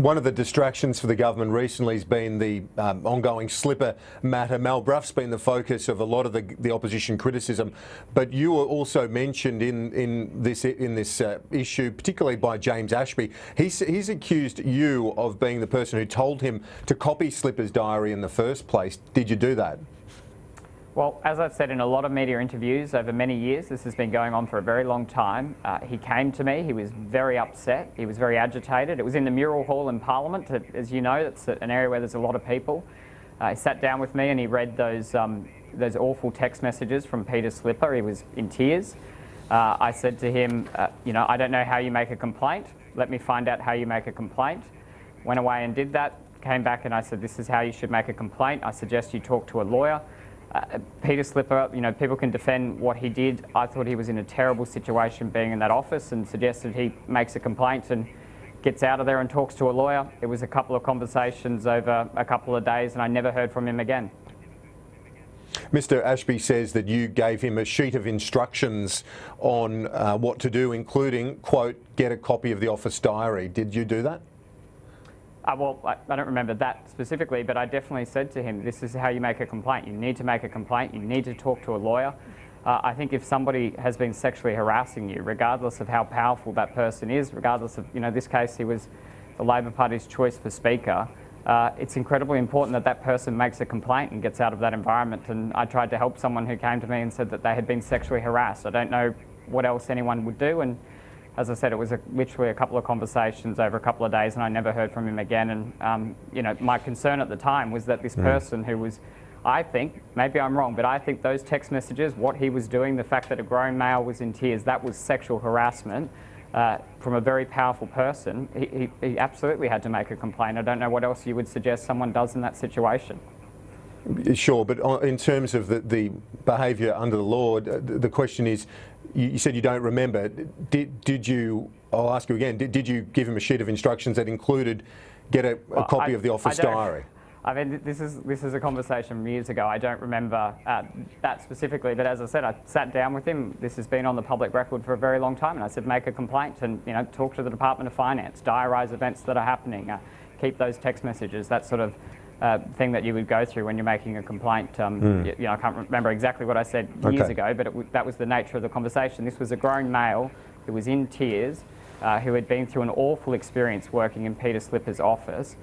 One of the distractions for the government recently has been the ongoing slipper matter. Mal Bruff's been the focus of a lot of the opposition criticism, but you were also mentioned in this issue, particularly by James Ashby. He's accused you of being the person who told him to copy Slipper's diary in the first place. Did you do that? Well, as I've said in a lot of media interviews over many years, this has been going on for a very long time. He came to me, he was very upset, he was very agitated. It was in the Mural Hall in Parliament. As you know, it's an area where there's a lot of people. He sat down with me and he read those awful text messages from Peter Slipper. He was in tears. I said to him, I don't know how you make a complaint. Let me find out how you make a complaint. Went away and did that, came back and I said, this is how you should make a complaint. I suggest you talk to a lawyer. Peter Slipper, people can defend what he did. I thought he was in a terrible situation being in that office and suggested he makes a complaint and gets out of there and talks to a lawyer. It was a couple of conversations over a couple of days and I never heard from him again. Mr. Ashby says that you gave him a sheet of instructions on what to do, including, quote, get a copy of the office diary. Did you do that? Well, I don't remember that specifically, but I definitely said to him, this is how you make a complaint. You need to make a complaint. You need to talk to a lawyer. I think if somebody has been sexually harassing you, regardless of how powerful that person is, regardless of, this case, he was the Labor Party's choice for Speaker, it's incredibly important that that person makes a complaint and gets out of that environment. And I tried to help someone who came to me and said that they had been sexually harassed. I don't know what else anyone would do. And as I said, it was literally a couple of conversations over a couple of days and I never heard from him again. And, my concern at the time was that this person who was, I think, maybe I'm wrong, but I think those text messages, what he was doing, the fact that a grown male was in tears, that was sexual harassment from a very powerful person. He absolutely had to make a complaint. I don't know what else you would suggest someone does in that situation. Sure, but in terms of the behaviour under the law, the question is, you said you don't remember. Did you, I'll ask you again, did you give him a sheet of instructions that included get a copy of the office diary? I mean, this is a conversation from years ago. I don't remember that specifically, but as I said, I sat down with him. This has been on the public record for a very long time, and I said, make a complaint and, talk to the Department of Finance, diarise events that are happening, keep those text messages, that sort of thing that you would go through when you're making a complaint. I can't remember exactly what I said years ago, but that was the nature of the conversation. This was a grown male who was in tears, who had been through an awful experience working in Peter Slipper's office,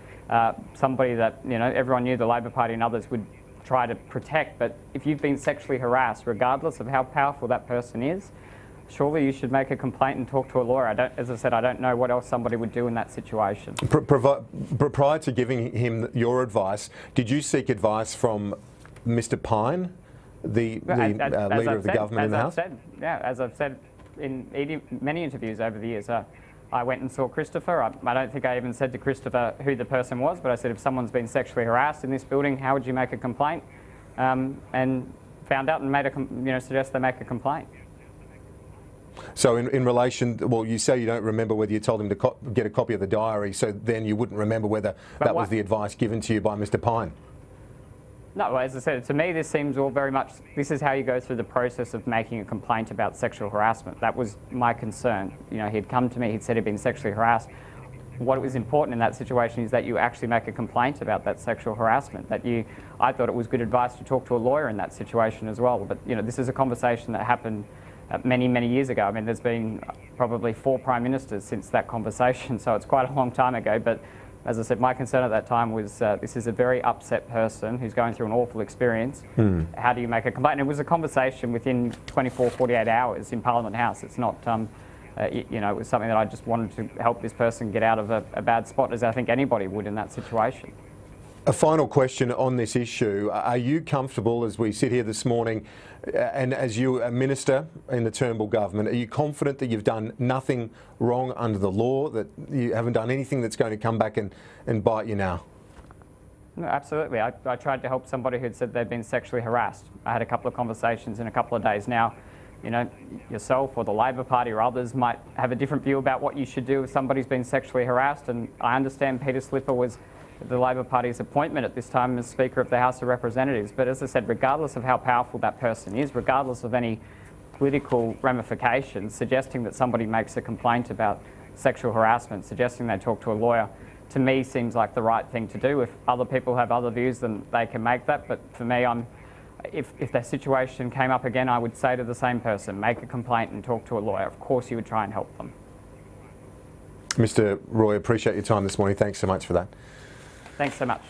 somebody that everyone knew the Labor Party and others would try to protect. But if you've been sexually harassed, regardless of how powerful that person is, surely you should make a complaint and talk to a lawyer. As I said, I don't know what else somebody would do in that situation. Prior to giving him your advice, did you seek advice from Mr. Pine, the leader of the government in the House? As I've said in many interviews over the years, I went and saw Christopher. I don't think I even said to Christopher who the person was, but I said, if someone's been sexually harassed in this building, how would you make a complaint? And found out and made suggest they make a complaint. So in relation, well, you say you don't remember whether you told him to get a copy of the diary, so then you wouldn't remember whether that was the advice given to you by Mr. Pine? No, as I said, to me this seems all very much, this is how you go through the process of making a complaint about sexual harassment. That was my concern. He'd come to me, he'd said he'd been sexually harassed. What was important in that situation is that you actually make a complaint about that sexual harassment. I thought it was good advice to talk to a lawyer in that situation as well. But this is a conversation that happened many, many years ago. I mean, there's been probably 4 prime ministers since that conversation, so it's quite a long time ago. But as I said, my concern at that time was this is a very upset person who's going through an awful experience. How do you make a complaint? And it was a conversation within 24, 48 hours in Parliament House. It's not, it was something that I just wanted to help this person get out of a bad spot, as I think anybody would in that situation. A final question on this issue. Are you comfortable, as we sit here this morning, and as you a minister in the Turnbull government, are you confident that you've done nothing wrong under the law, that you haven't done anything that's going to come back and bite you now? No, absolutely. I tried to help somebody who'd said they'd been sexually harassed. I had a couple of conversations in a couple of days. Now, yourself or the Labor Party or others might have a different view about what you should do if somebody's been sexually harassed, and I understand Peter Slipper was the Labor Party's appointment at this time as Speaker of the House of Representatives. But as I said, regardless of how powerful that person is, regardless of any political ramifications, suggesting that somebody makes a complaint about sexual harassment, suggesting they talk to a lawyer, to me seems like the right thing to do. If other people have other views, then they can make that. But for me, if that situation came up again, I would say to the same person, make a complaint and talk to a lawyer. Of course you would try and help them. Mr. Roy, appreciate your time this morning. Thanks so much for that. Thanks so much.